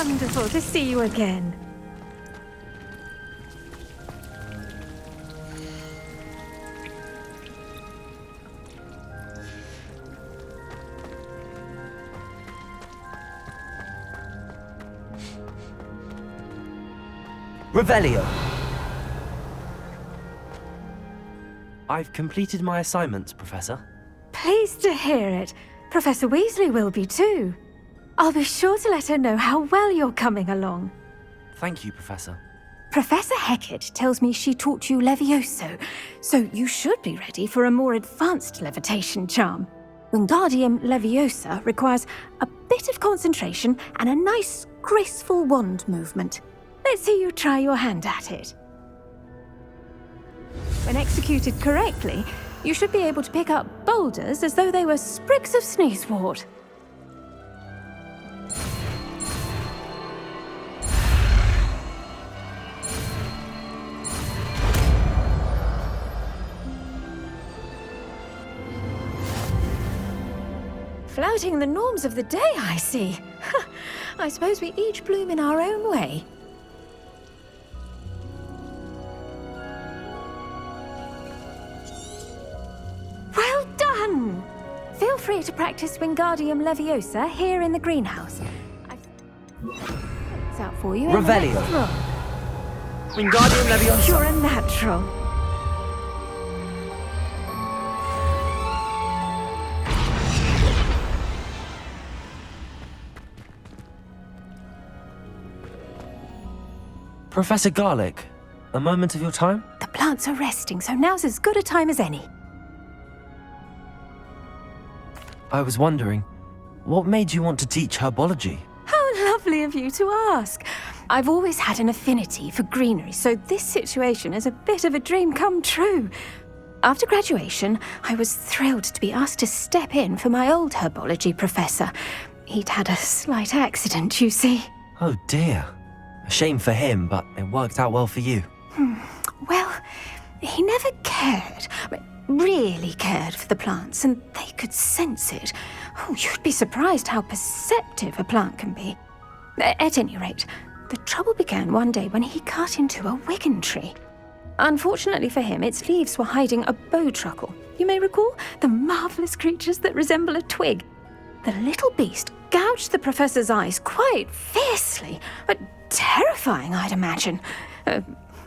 wonderful to see you again. Revelio. I've completed my assignments, Professor. Pleased to hear it. Professor Weasley will be too. I'll be sure to let her know how well you're coming along. Thank you, Professor. Professor Hecat tells me she taught you Levioso, so you should be ready for a more advanced levitation charm. Wingardium Leviosa requires a bit of concentration and a nice, graceful wand movement. Let's see you try your hand at it. When executed correctly, you should be able to pick up boulders as though they were sprigs of sneezewort. Flouting the norms of the day, I see. I suppose we each bloom in our own way. Well done! Feel free to practice Wingardium Leviosa here in the greenhouse. It's out for you. Revelio. Wingardium Leviosa. You're a natural. Professor Garlick, a moment of your time? The plants are resting, so now's as good a time as any. I was wondering, what made you want to teach herbology? How lovely of you to ask. I've always had an affinity for greenery, so this situation is a bit of a dream come true. After graduation, I was thrilled to be asked to step in for my old herbology professor. He'd had a slight accident, you see. Oh dear. A shame for him, but it worked out well for you. Well, he never cared, really cared for the plants, and they could sense it. Oh, you'd be surprised how perceptive a plant can be. At any rate, the trouble began one day when he cut into a Wigan tree. Unfortunately for him, its leaves were hiding a bowtruckle. You may recall the marvellous creatures that resemble a twig. The little beast gouged the professor's eyes quite fiercely. Terrifying, I'd imagine.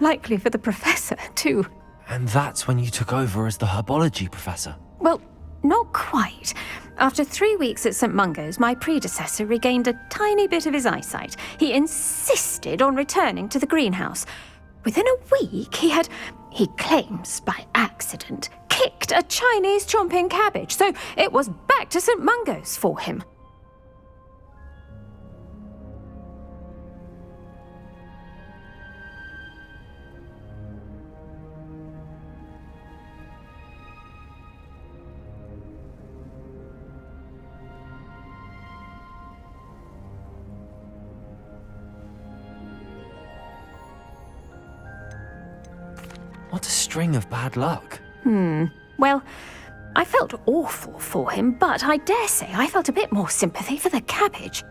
Likely for the professor, too. And that's when you took over as the herbology professor? Well, not quite. After 3 weeks at St. Mungo's, my predecessor regained a tiny bit of his eyesight. He insisted on returning to the greenhouse. Within a week, he claims by accident, kicked a Chinese chomping cabbage, so it was back to St. Mungo's for him. What a string of bad luck. Well, I felt awful for him, but I dare say I felt a bit more sympathy for the cabbage.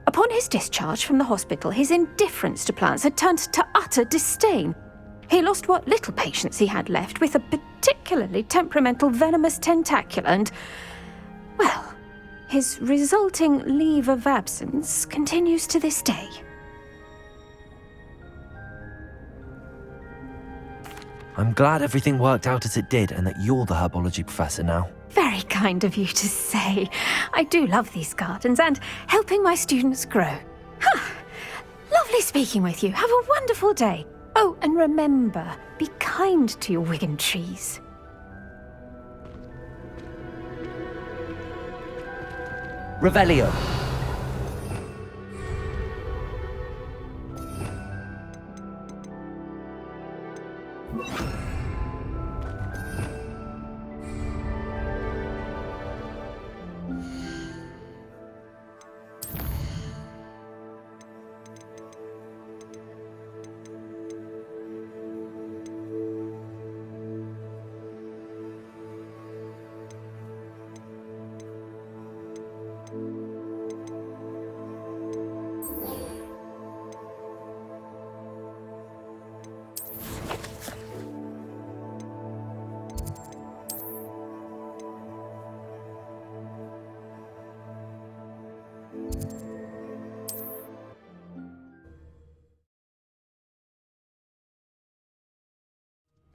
Upon his discharge from the hospital, his indifference to plants had turned to utter disdain. He lost what little patience he had left with a particularly temperamental venomous tentacula and, well, his resulting leave of absence continues to this day. I'm glad everything worked out as it did and that you're the herbology professor now. Very kind of you to say. I do love these gardens and helping my students grow. Lovely speaking with you. Have a wonderful day. Oh, and remember, be kind to your Wigan trees. Revelio.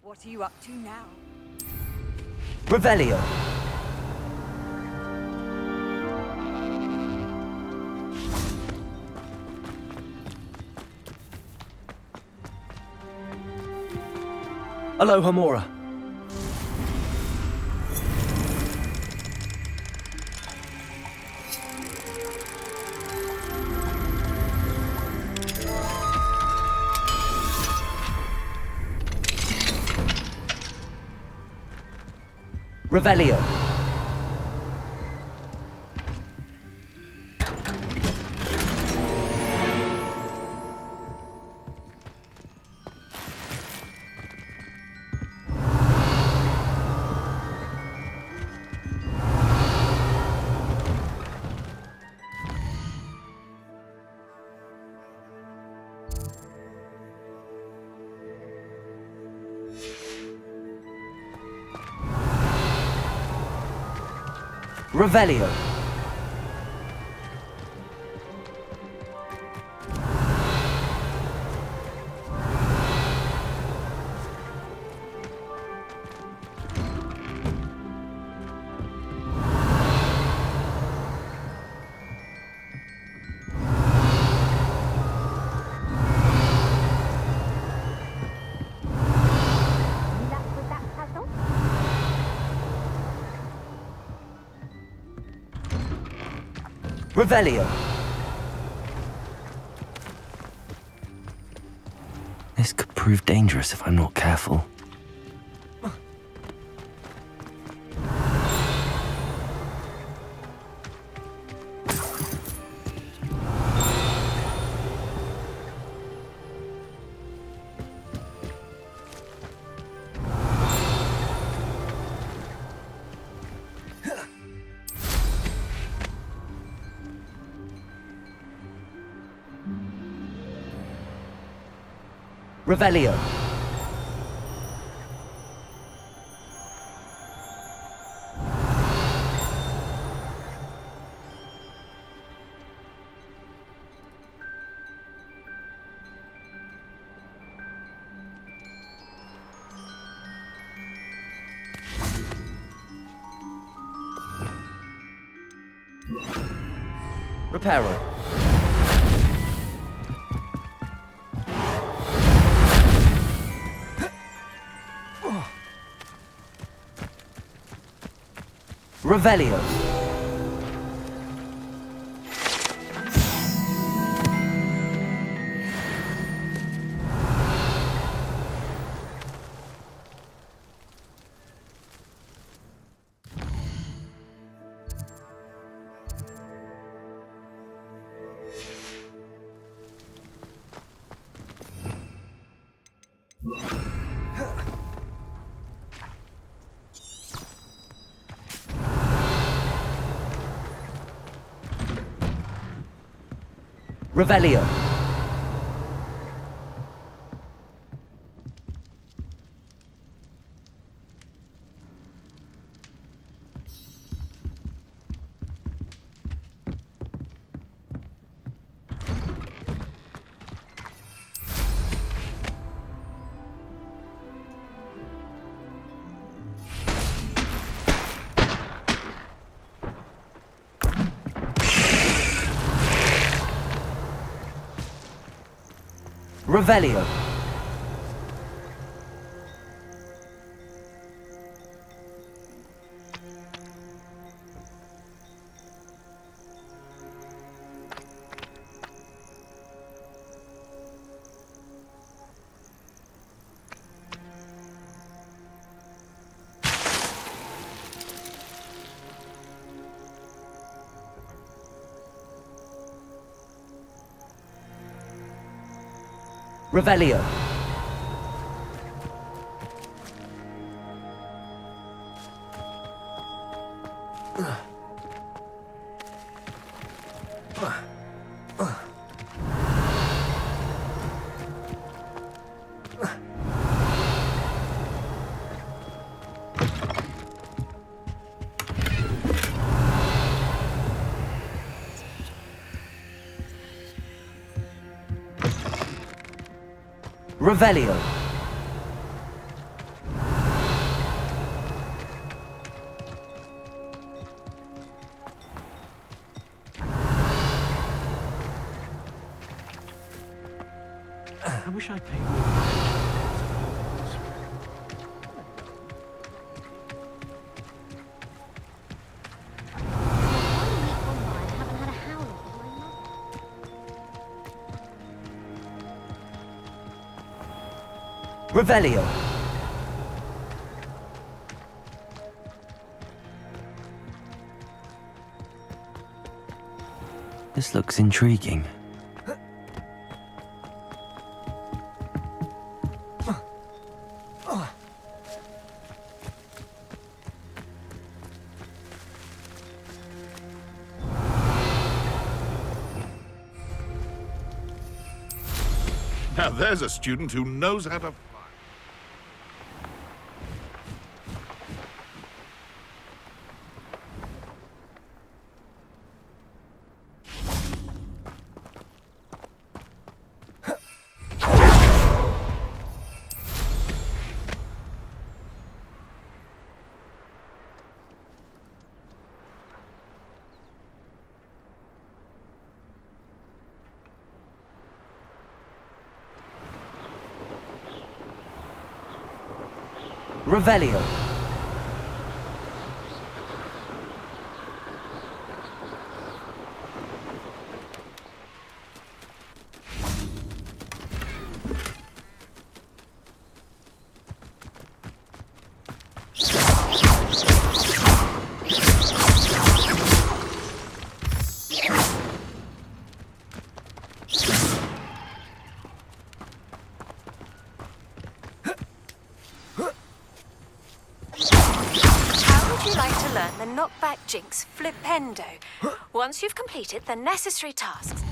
What are you up to now? Revelio. Aloha Mora. Revelio. Revelio. Revelio. This could prove dangerous if I'm not careful. Revelio. Reparo. Revelio. Revelio. Revelio. Revelio. Revelio. I wish I'd paid more attention. Revelio. This looks intriguing. Now there's a student who knows how to fly. Revelio. The knockback jinx flipendo. Once you've completed the necessary tasks.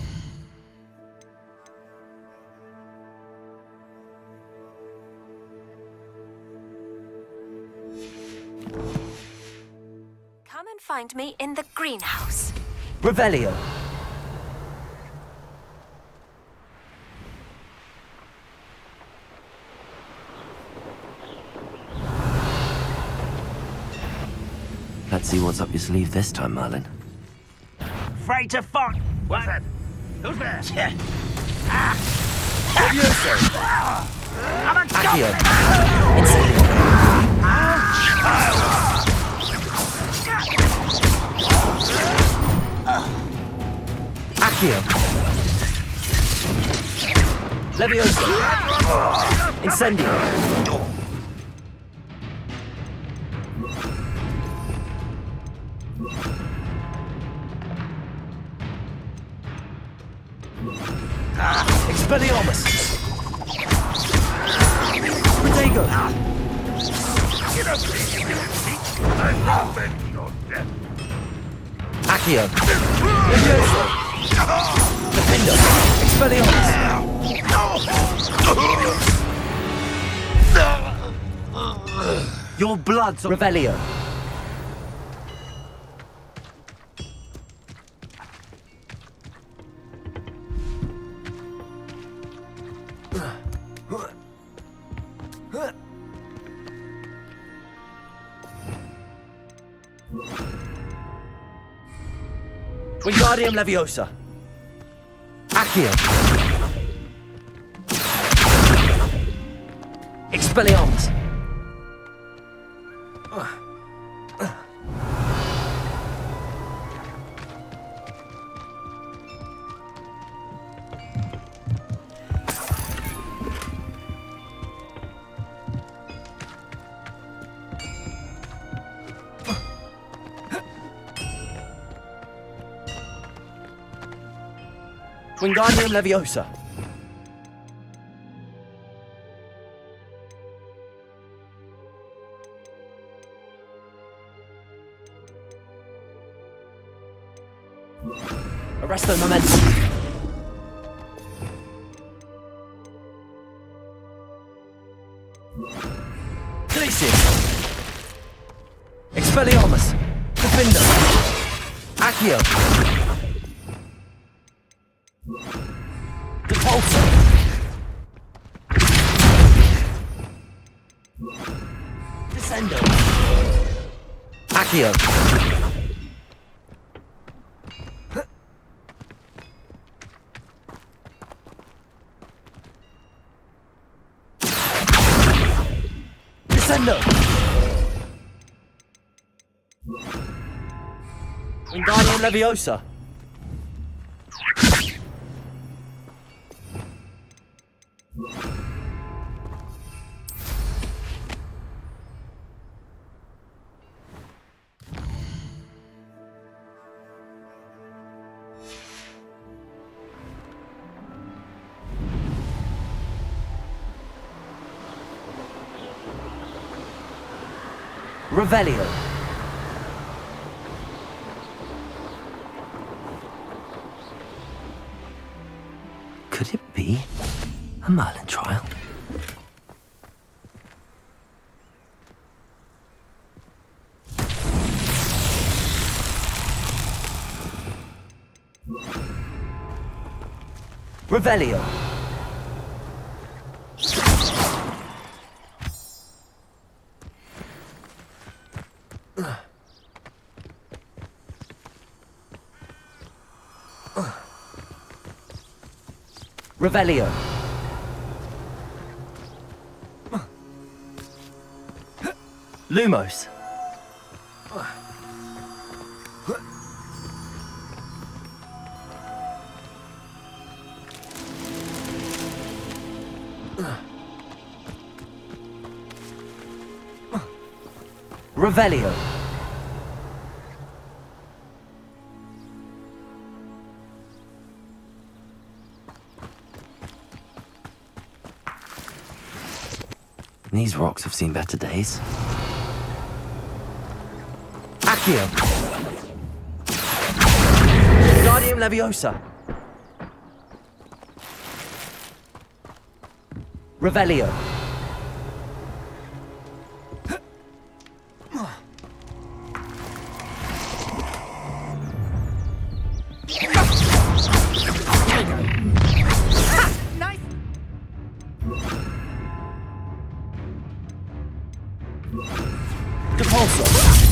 Come and find me in the greenhouse. Revelio. Let's see what's up your sleeve this time, Marlin. Afraid to fight. What's that? Who's there? I'm a Accio. Accio. Leviosa. Incendio. Expelliarmus! Protego! Accio! Leviosa! Defendo! Expelliarmus! Your blood's Revelio! Wingardium Leviosa. Accio. Expelliarmus. Wingardium Leviosa. Arresto Momentum. Glacius. Expelliarmus. Defendo. Accio. Depulso. Descendo. Accio. Incendio! Wingardium Leviosa! Revelio. Could it be a Merlin trial? Revelio. Revelio. Lumos. Revelio. These rocks have seen better days. Accio. Wingardium Leviosa. Revelio.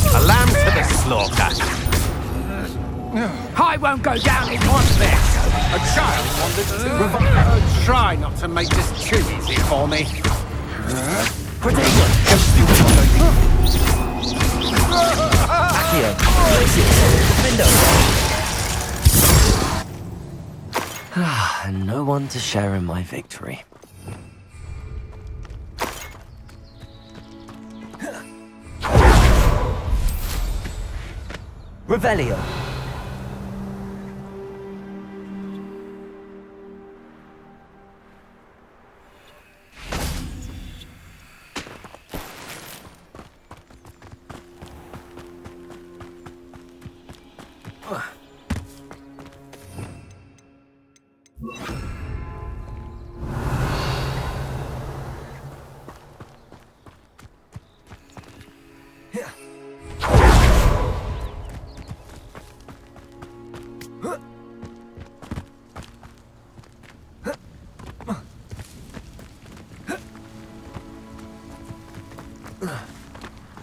A lamb to the slaughter. I won't go down in one bit. A child wanted to try not to make this too easy for me. Accio. Window. And no one to share in my victory. Revelio.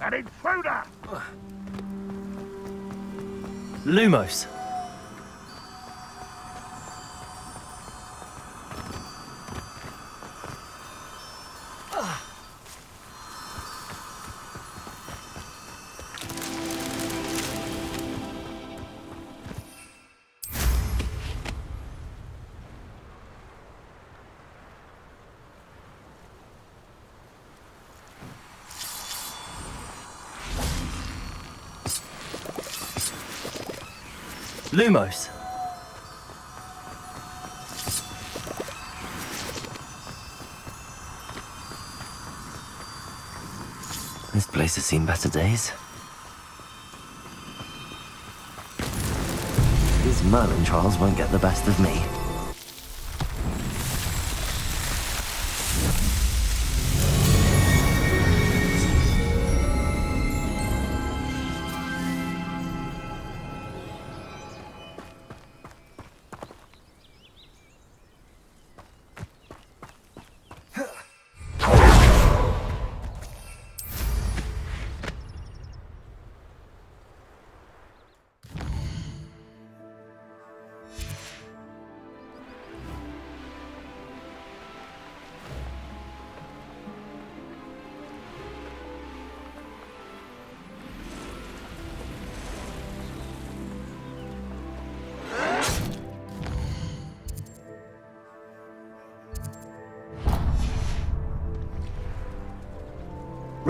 An intruder! Lumos. Lumos. This place has seen better days. These Merlin trials won't get the best of me.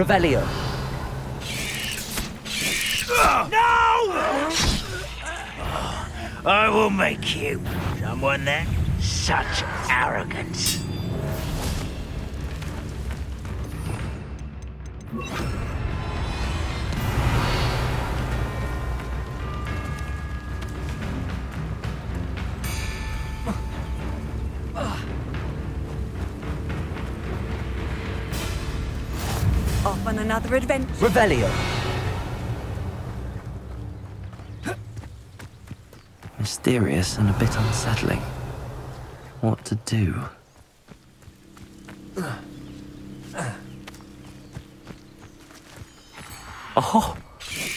Revelio. I will make you someone then. Such arrogance. Off on another adventure. Revelio. Mysterious and a bit unsettling. What to do? Oh,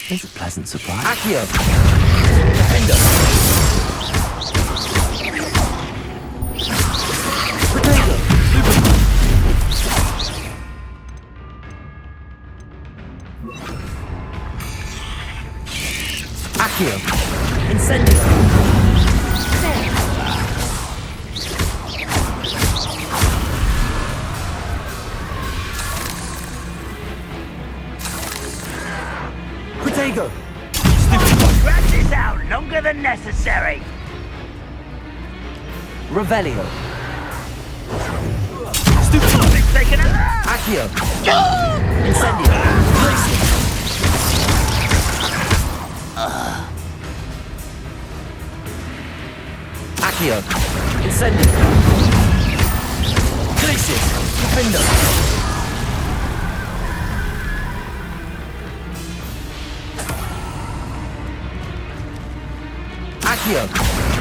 there's a pleasant surprise. Accio. Defender. Potato. Accio. Incendio. Protego. Drag this out longer than necessary. Revelio. It's taken a... Accio. Incendio. Glacier. Accio. Incendio. Glacier. Defender. Accio.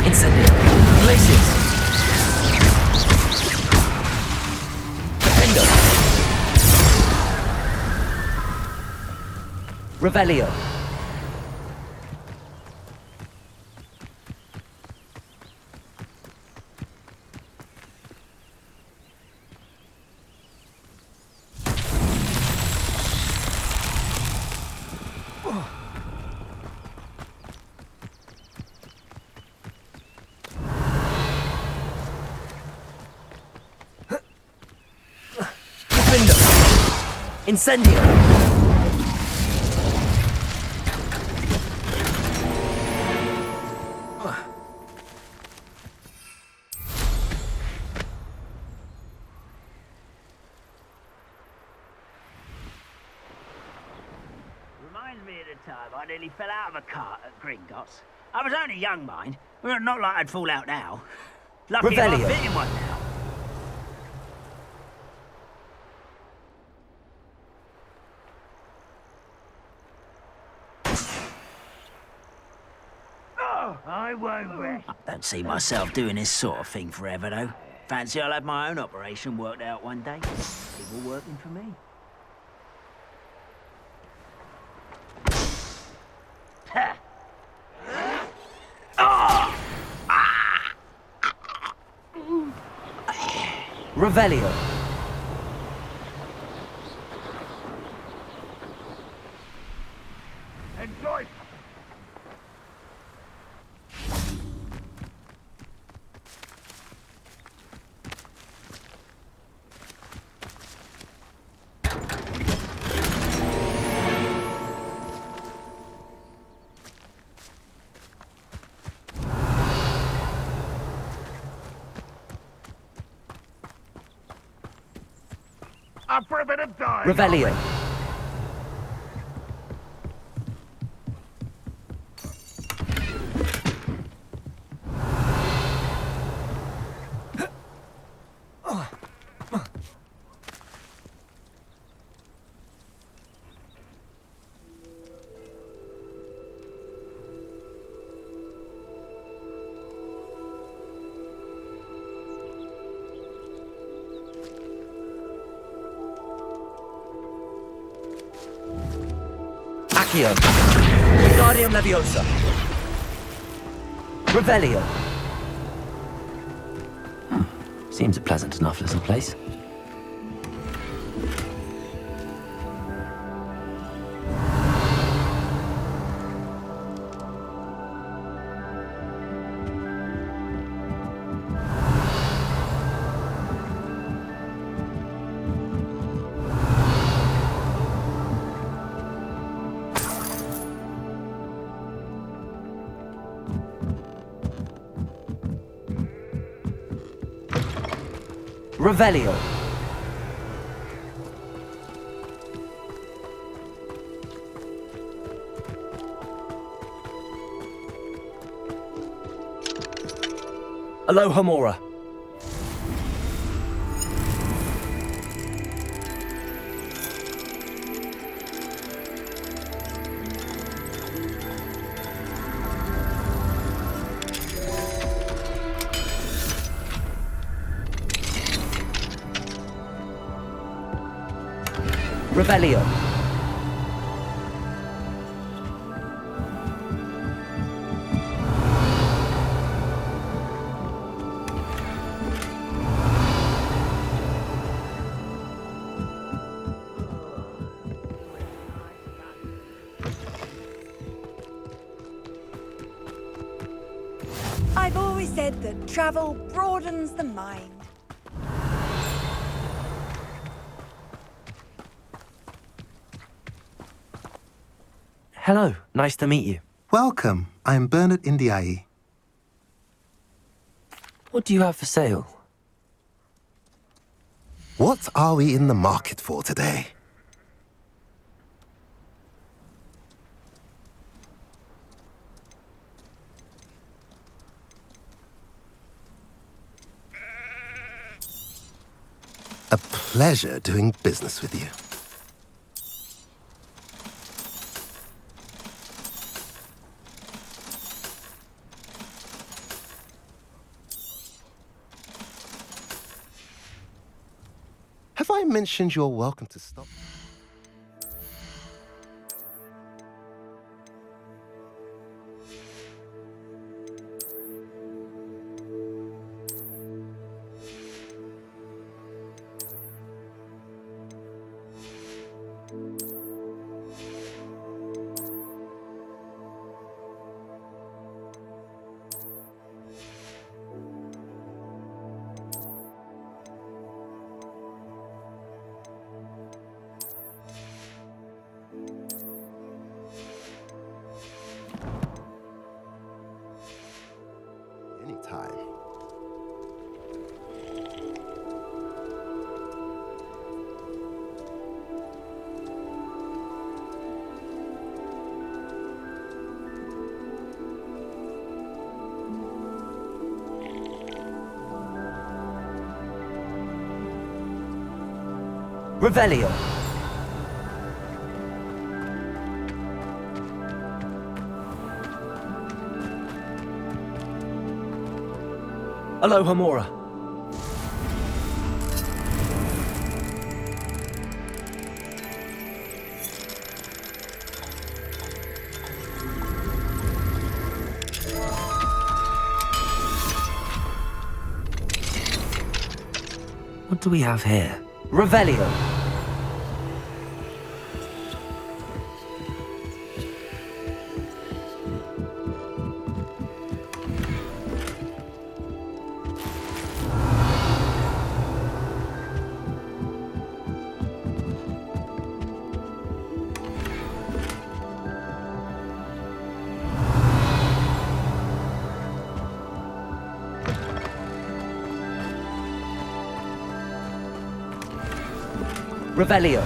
Incendio. Glaciers. Defender. Revelio. Defender. Incendio. Reminds me of the time I nearly fell out of a cart at Gringotts. I was only young, mind. Well, not like I'd fall out now. Lucky if Revelio. I'm fitting one now. I won't rest. I don't see myself doing this sort of thing forever, though. Fancy I'll have my own operation worked out one day. People working for me. Ha! Revelio. Enjoy. Up for a bit of dive. Revelio. Accio. Wingardium Leviosa. Revelio. Seems a pleasant enough little place. Revelio. Aloha Mora. Revelio. I've always said that travel broadens the mind. Hello, nice to meet you. Welcome. I am Bernard Indiai. What do you have for sale? What are we in the market for today? A pleasure doing business with you. Have I mentioned you're welcome to stop? Anytime. Revelio. Aloha Mora. What do we have here? Revelio. Revelio.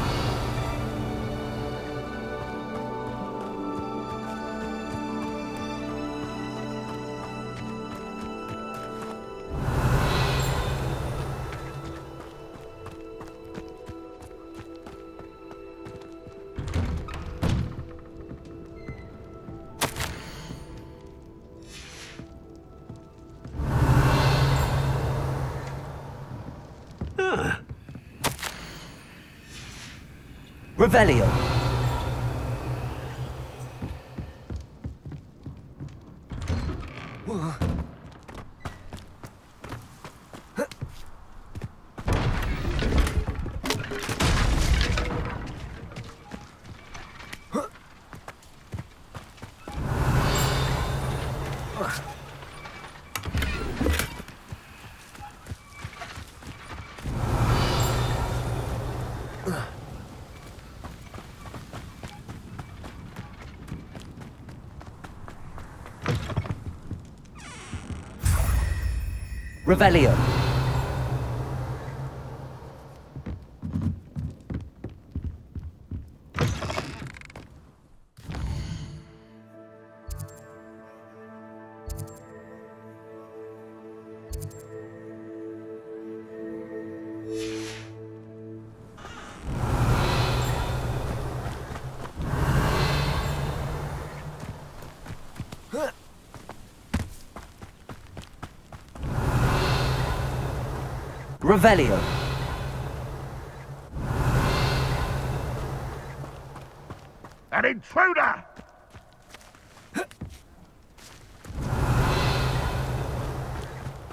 Revelio. Revelio. Revelio. An intruder!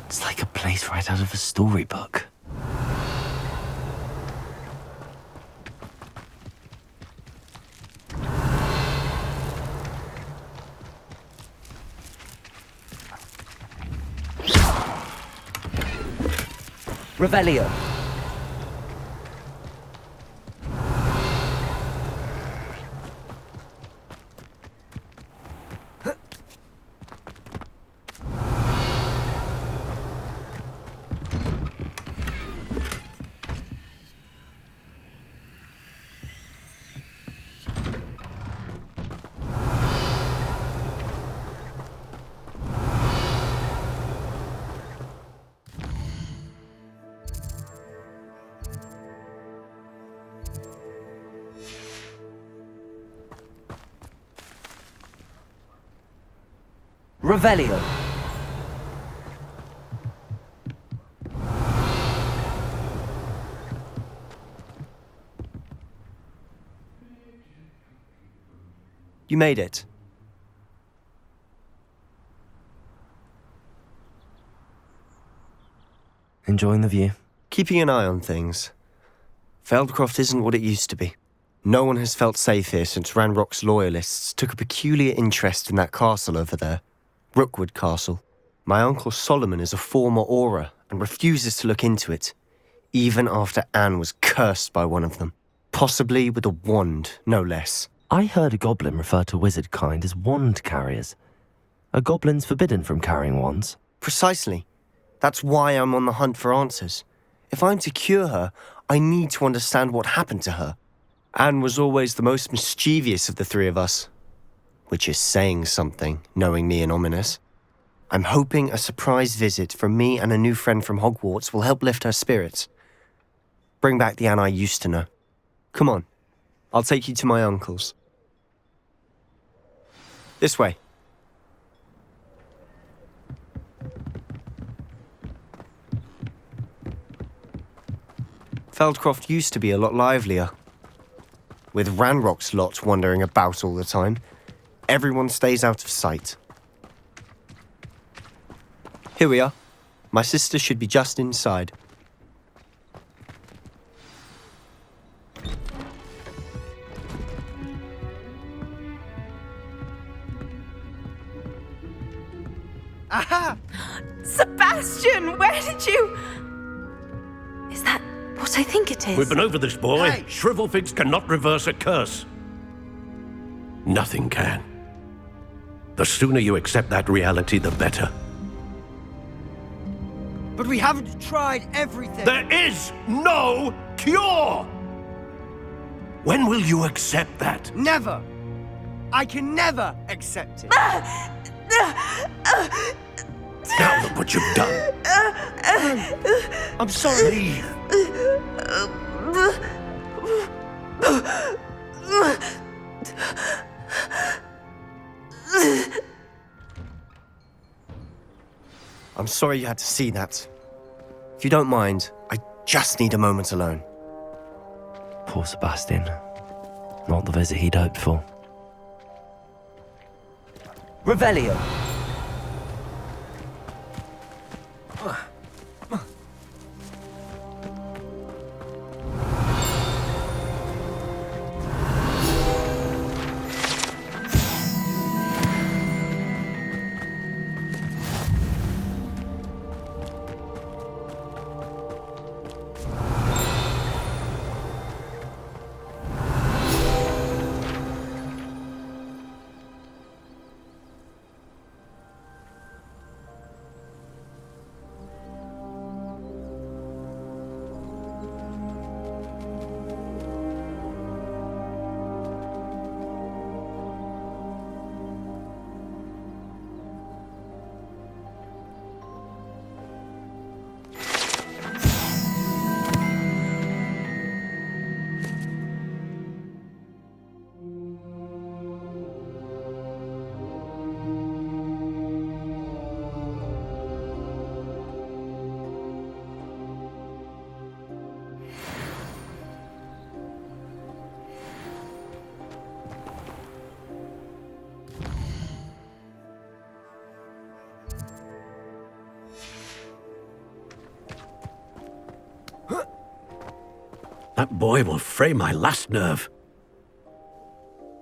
It's like a place right out of a storybook. Revelio. Revelio. You made it. Enjoying the view? Keeping an eye on things. Feldcroft isn't what it used to be. No one has felt safe here since Ranrock's loyalists took a peculiar interest in that castle over there. Rookwood Castle. My uncle Solomon is a former Auror and refuses to look into it, even after Anne was cursed by one of them. Possibly with a wand, no less. I heard a goblin refer to wizard kind as wand carriers. Are goblins forbidden from carrying wands? Precisely. That's why I'm on the hunt for answers. If I'm to cure her, I need to understand what happened to her. Anne was always the most mischievous of the three of us. Which is saying something, knowing me and Ominous. I'm hoping a surprise visit from me and a new friend from Hogwarts will help lift her spirits. Bring back the Anne I used to know. Come on, I'll take you to my uncle's. This way. Feldcroft used to be a lot livelier. With Ranrock's lot wandering about all the time, everyone stays out of sight. Here we are. My sister should be just inside. Aha! Sebastian, where did you... Is that what I think it is? We've been over this, boy. Hey! Shrivelfigs cannot reverse a curse. Nothing can. The sooner you accept that reality, the better. But we haven't tried everything. There is no cure! When will you accept that? Never. I can never accept it. Now look what you've done. I'm sorry. Leave. I'm sorry you had to see that. If you don't mind, I just need a moment alone. Poor Sebastian. Not the visit he'd hoped for. Revelio. That boy will fray my last nerve.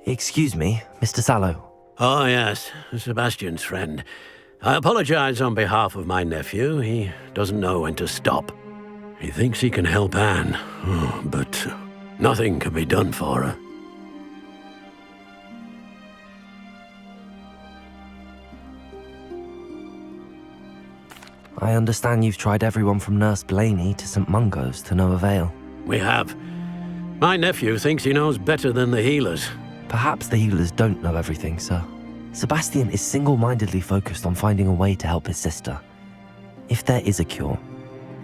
Excuse me, Mr. Sallow. Oh, yes, Sebastian's friend. I apologize on behalf of my nephew. He doesn't know when to stop. He thinks he can help Anne, but nothing can be done for her. I understand you've tried everyone from Nurse Blaney to St. Mungo's to no avail. We have. My nephew thinks he knows better than the healers. Perhaps the healers don't know everything, sir. Sebastian is single-mindedly focused on finding a way to help his sister. If there is a cure,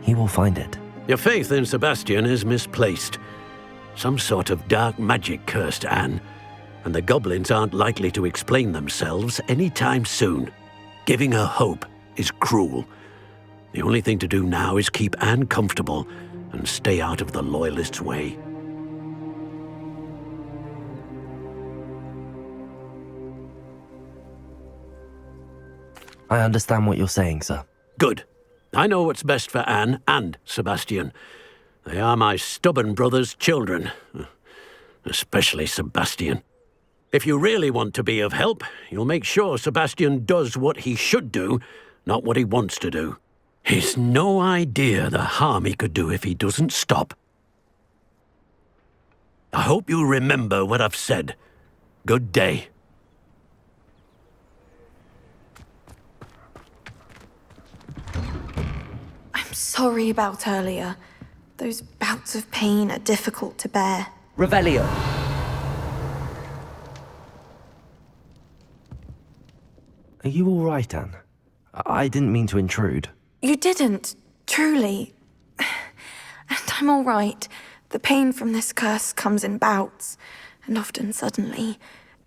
he will find it. Your faith in Sebastian is misplaced. Some sort of dark magic cursed Anne, and the goblins aren't likely to explain themselves anytime soon. Giving her hope is cruel. The only thing to do now is keep Anne comfortable and stay out of the Loyalists' way. I understand what you're saying, sir. Good. I know what's best for Anne and Sebastian. They are my stubborn brother's children. Especially Sebastian. If you really want to be of help, you'll make sure Sebastian does what he should do, not what he wants to do. He's no idea the harm he could do if he doesn't stop. I hope you remember what I've said. Good day. I'm sorry about earlier. Those bouts of pain are difficult to bear. Revelio. Are you all right, Anne? I didn't mean to intrude. You didn't, truly. And I'm all right. The pain from this curse comes in bouts, and often suddenly.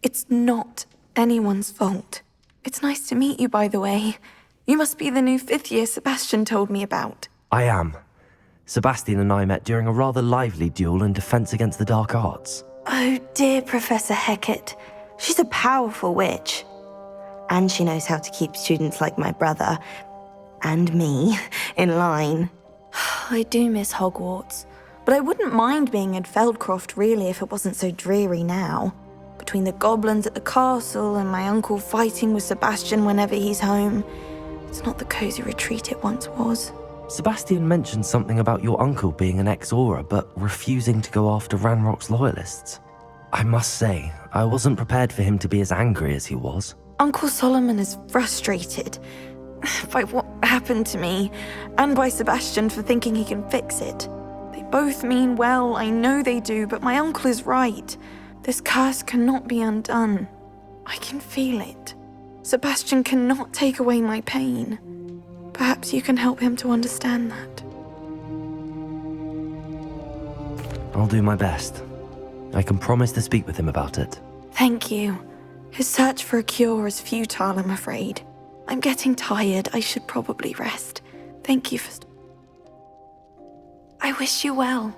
It's not anyone's fault. It's nice to meet you, by the way. You must be the new 5th year Sebastian told me about. I am. Sebastian and I met during a rather lively duel in defense against the dark arts. Oh dear, Professor Hecat. She's a powerful witch. And she knows how to keep students like my brother, and me, in line. I do miss Hogwarts, but I wouldn't mind being in Feldcroft really if it wasn't so dreary now. Between the goblins at the castle and my uncle fighting with Sebastian whenever he's home, it's not the cozy retreat it once was. Sebastian mentioned something about your uncle being an ex-Aura, but refusing to go after Ranrock's loyalists. I must say, I wasn't prepared for him to be as angry as he was. Uncle Solomon is frustrated by what happened to me, and by Sebastian for thinking he can fix it. They both mean well, I know they do, but my uncle is right. This curse cannot be undone. I can feel it. Sebastian cannot take away my pain. Perhaps you can help him to understand that. I'll do my best. I can promise to speak with him about it. Thank you. His search for a cure is futile, I'm afraid. I'm getting tired. I should probably rest. Thank you for... I wish you well.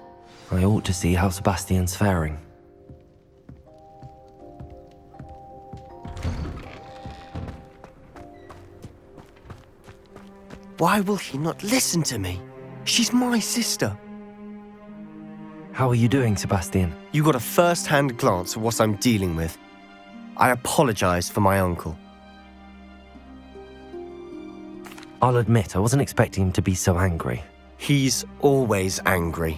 I ought to see how Sebastian's faring. Why will he not listen to me? She's my sister. How are you doing, Sebastian? You got a first-hand glance at what I'm dealing with. I apologize for my uncle. I'll admit, I wasn't expecting him to be so angry. He's always angry.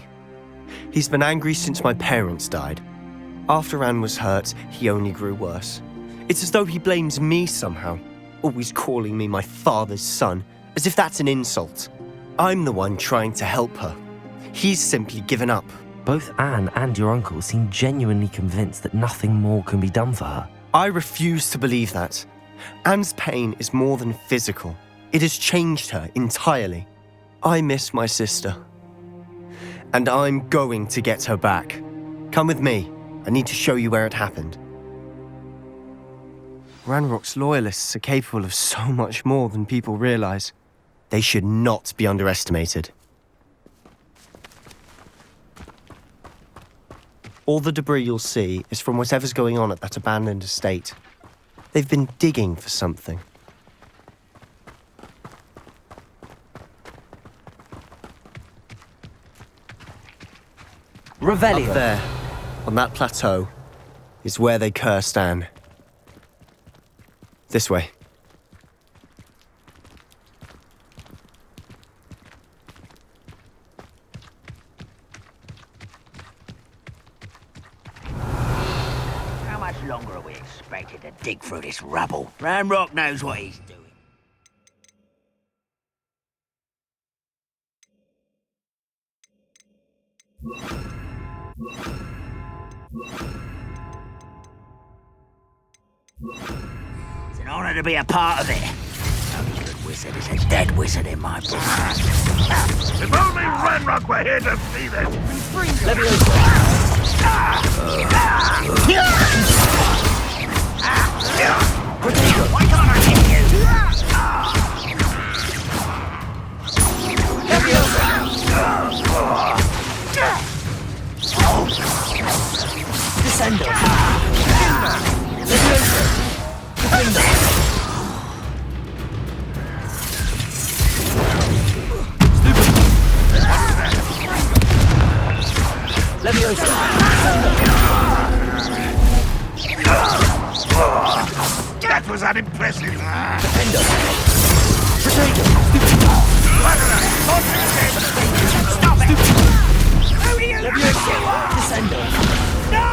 He's been angry since my parents died. After Anne was hurt, he only grew worse. It's as though he blames me somehow, always calling me my father's son, as if that's an insult. I'm the one trying to help her. He's simply given up. Both Anne and your uncle seem genuinely convinced that nothing more can be done for her. I refuse to believe that. Anne's pain is more than physical. It has changed her entirely. I miss my sister. And I'm going to get her back. Come with me. I need to show you where it happened. Ranrock's loyalists are capable of so much more than people realize. They should not be underestimated. All the debris you'll see is from whatever's going on at that abandoned estate. They've been digging for something. Revelio. Up there, on that plateau, is where they cursed Anne. This way. How much longer are we expected to dig through this rubble? Ranrock knows what he's doing. It's an honor to be a part of it. No good wizard is a dead wizard in my book. If only Ranrock were here to see this! Why can't I hit you? Descendo. Defendo. Leviosa. That was unimpressive! Defendo. Stop it! Who do you Leviosa. Descendo. No!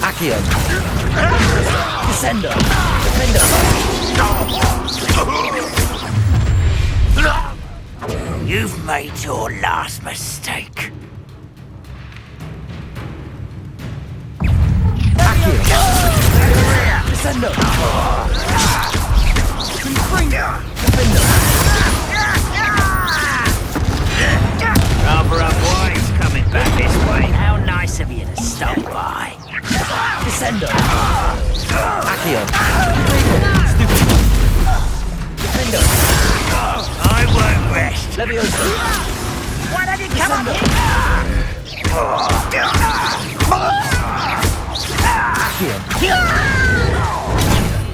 Accio. Descendo. Defendo. You've made your last mistake. Accio. Descendo. Defendo. Rather unwise coming back this way. How nice of you to stop by. Descendo. Accio. Defendo. I won't rest. Leviosa. Why don't you come up here? Accio.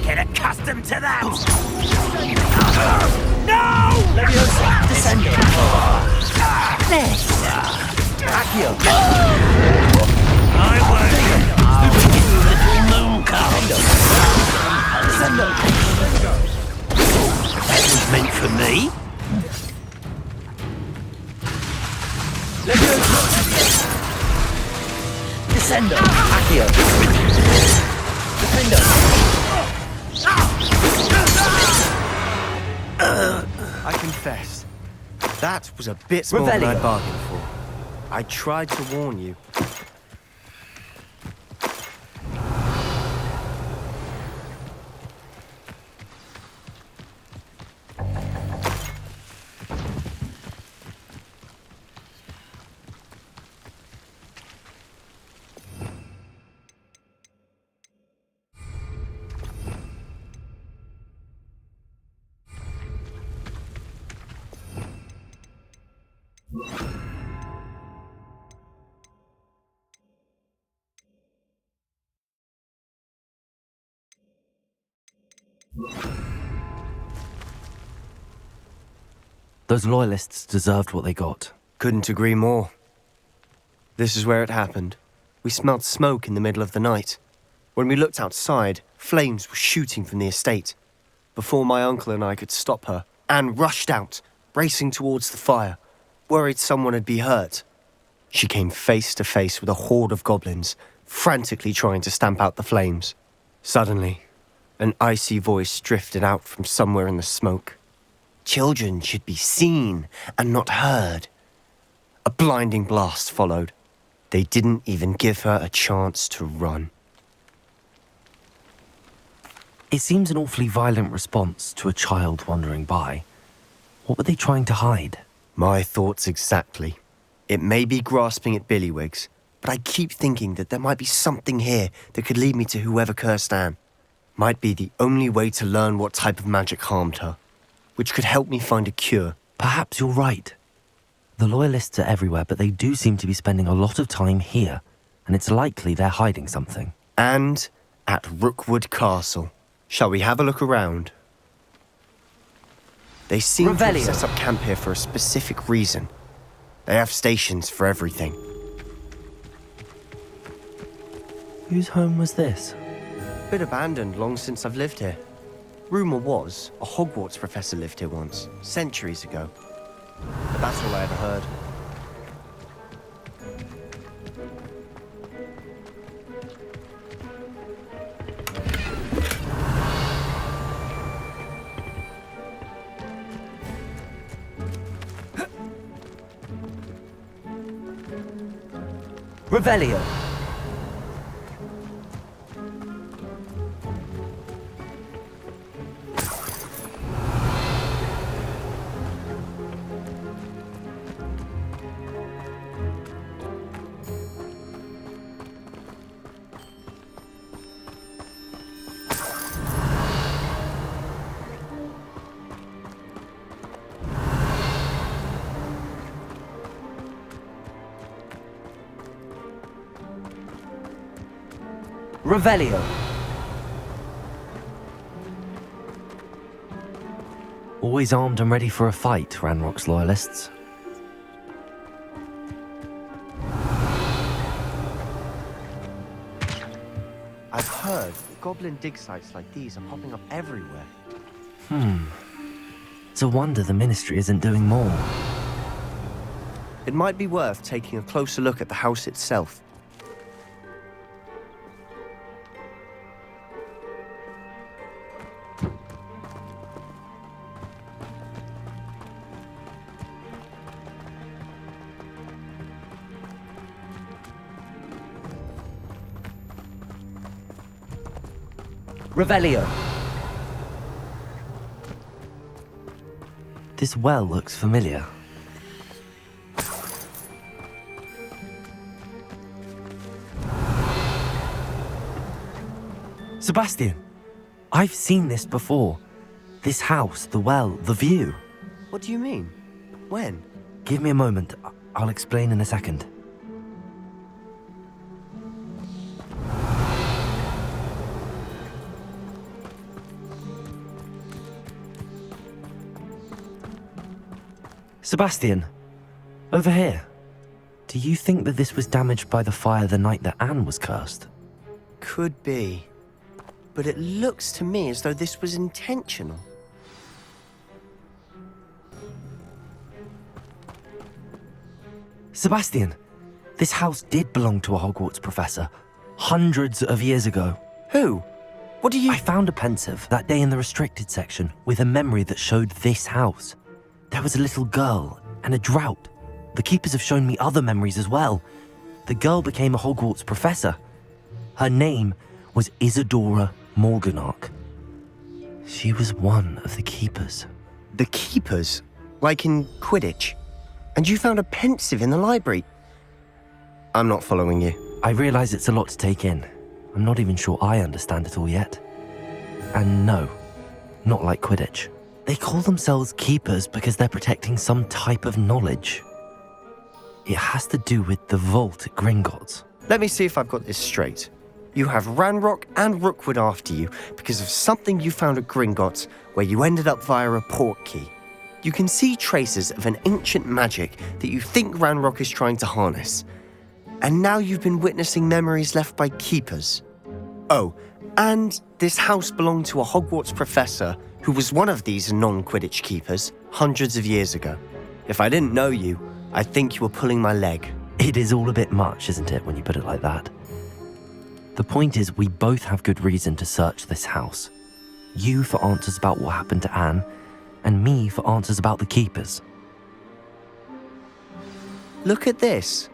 Get accustomed to that. No! Leviosa. Descendo. Accio. I won't. Little moon calm. Descendo. That was meant for me. Leviosa. Descendo. Accio. Defendo. I confess, that was a bit more than I Revelio. bargained for. I tried to warn you. Those loyalists deserved what they got. Couldn't agree more. This is where it happened. We smelled smoke in the middle of the night. When we looked outside, flames were shooting from the estate. Before my uncle and I could stop her, Anne rushed out, racing towards the fire, worried someone had been hurt. She came face to face with a horde of goblins, frantically trying to stamp out the flames. Suddenly, an icy voice drifted out from somewhere in the smoke. Children should be seen and not heard. A blinding blast followed. They didn't even give her a chance to run. It seems an awfully violent response to a child wandering by. What were they trying to hide? My thoughts exactly. It may be grasping at Billywigs, but I keep thinking that there might be something here that could lead me to whoever cursed Anne. Might be the only way to learn what type of magic harmed her, which could help me find a cure. Perhaps you're right. The loyalists are everywhere, but they do seem to be spending a lot of time here. and it's likely they're hiding something. And at Rookwood Castle. Shall we have a look around? They seem to have set up camp here for a specific reason. They have stations for everything. Whose home was this? Been abandoned long since I've lived here. Rumour was, a Hogwarts professor lived here once, centuries ago. But that's all I ever heard. Revelio. Revelio. Always armed and ready for a fight, Ranrock's loyalists. I've heard goblin dig sites like these are popping up everywhere. It's a wonder the Ministry isn't doing more. It might be worth taking a closer look at the house itself. Revelio. This well looks familiar. Sebastian, I've seen this before. This house, the well, the view. What do you mean? When? Give me a moment. I'll explain in a second. Sebastian, over here. Do you think that this was damaged by the fire the night that Anne was cursed? Could be. But it looks to me as though this was intentional. Sebastian, this house did belong to a Hogwarts professor, hundreds of years ago. Who? What do you— I found a pensive that day in the restricted section with a memory that showed this house. There was a little girl and a drought. The keepers have shown me other memories as well. The girl became a Hogwarts professor. Her name was Isadora Morganach. She was one of the keepers. The keepers? Like in Quidditch? And you found a pensive in the library? I'm not following you. I realize it's a lot to take in. I'm not even sure I understand it all yet. And no, not like Quidditch. They call themselves keepers because they're protecting some type of knowledge. It has to do with the vault at Gringotts. Let me see if I've got this straight. You have Ranrock and Rookwood after you because of something you found at Gringotts where you ended up via a port key. You can see traces of an ancient magic that you think Ranrock is trying to harness. And now you've been witnessing memories left by keepers. Oh, and this house belonged to a Hogwarts professor who was one of these non-Quidditch keepers hundreds of years ago. If I didn't know you, I'd think you were pulling my leg. It is all a bit much, isn't it, when you put it like that? The point is, we both have good reason to search this house. You for answers about what happened to Anne, and me for answers about the keepers. Look at this.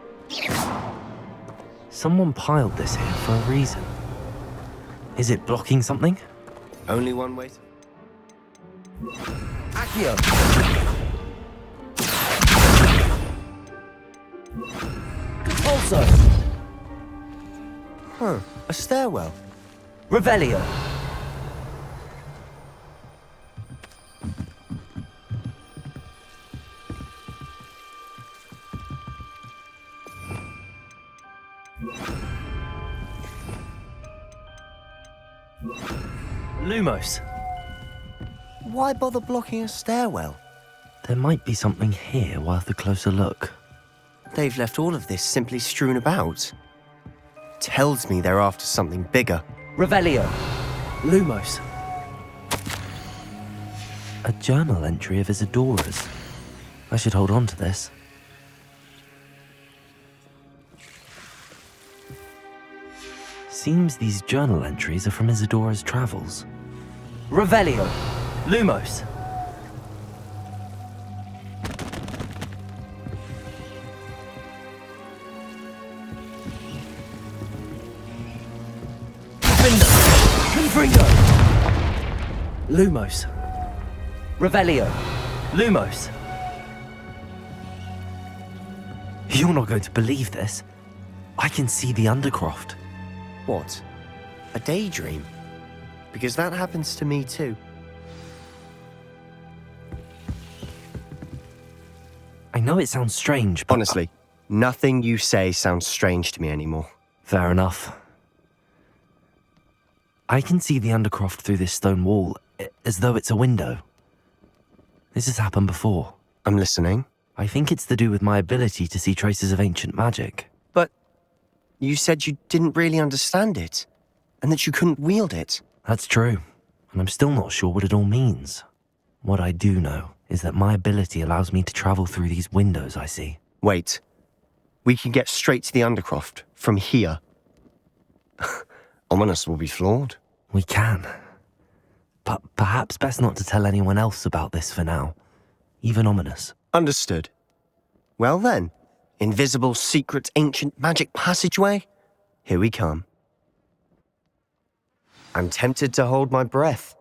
Someone piled this here for a reason. Is it blocking something? Only one way to... Accio. Also. Huh, a stairwell. Revelio. Lumos. Why bother blocking a stairwell? There might be something here worth a closer look. They've left all of this simply strewn about. Tells me they're after something bigger. Revelio. Lumos. A journal entry of Isadora's. I should hold on to this. Seems these journal entries are from Isadora's travels. Revelio. Lumos. Confringo. Lumos. Revelio. Lumos. You're not going to believe this. I can see the Undercroft. What? A daydream? Because that happens to me too. I know it sounds strange, but... Honestly, nothing you say sounds strange to me anymore. Fair enough. I can see the Undercroft through this stone wall, as though it's a window. This has happened before. I'm listening. I think it's to do with my ability to see traces of ancient magic. But you said you didn't really understand it, and that you couldn't wield it. That's true, and I'm still not sure what it all means. What I do know is that my ability allows me to travel through these windows I see. Wait. We can get straight to the Undercroft from here. Ominous will be flawed. We can. But perhaps best not to tell anyone else about this for now. Even Ominous. Understood. Well then, invisible, secret, ancient magic passageway? Here we come. I'm tempted to hold my breath.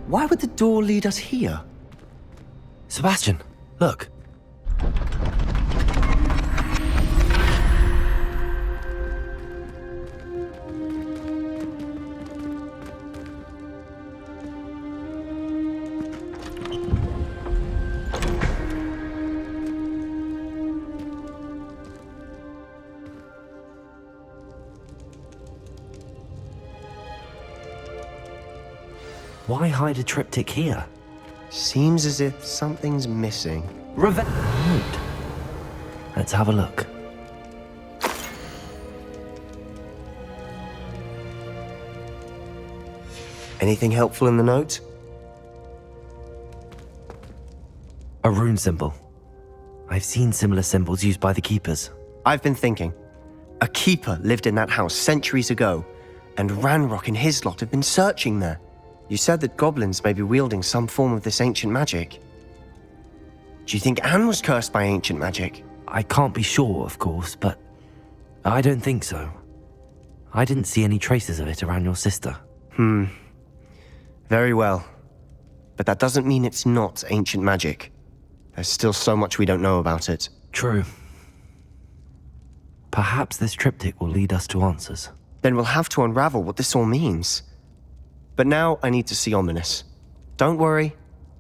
Why would the door lead us here? Sebastian, look. Why hide a triptych here? Seems as if something's missing. Good. Let's have a look. Anything helpful in the note? A rune symbol. I've seen similar symbols used by the keepers. I've been thinking. A keeper lived in that house centuries ago, and Ranrock and his lot have been searching there. You said that goblins may be wielding some form of this ancient magic. Do you think Anne was cursed by ancient magic? I can't be sure, of course, but I don't think so. I didn't see any traces of it around your sister. Very well. But that doesn't mean it's not ancient magic. There's still so much we don't know about it. True. Perhaps this triptych will lead us to answers. Then we'll have to unravel what this all means. But now I need to see Ominous. Don't worry,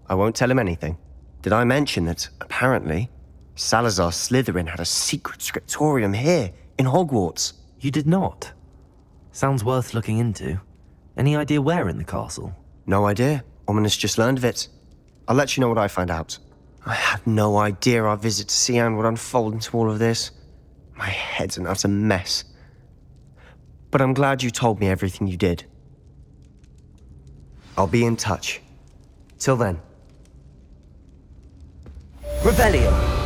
I won't tell him anything. Did I mention that, apparently, Salazar Slytherin had a secret scriptorium here, in Hogwarts? You did not? Sounds worth looking into. Any idea where in the castle? No idea. Ominous just learned of it. I'll let you know what I find out. I had no idea our visit to see Anne would unfold into all of this. My head's an utter mess. But I'm glad you told me everything you did. I'll be in touch. Till then. Revelio.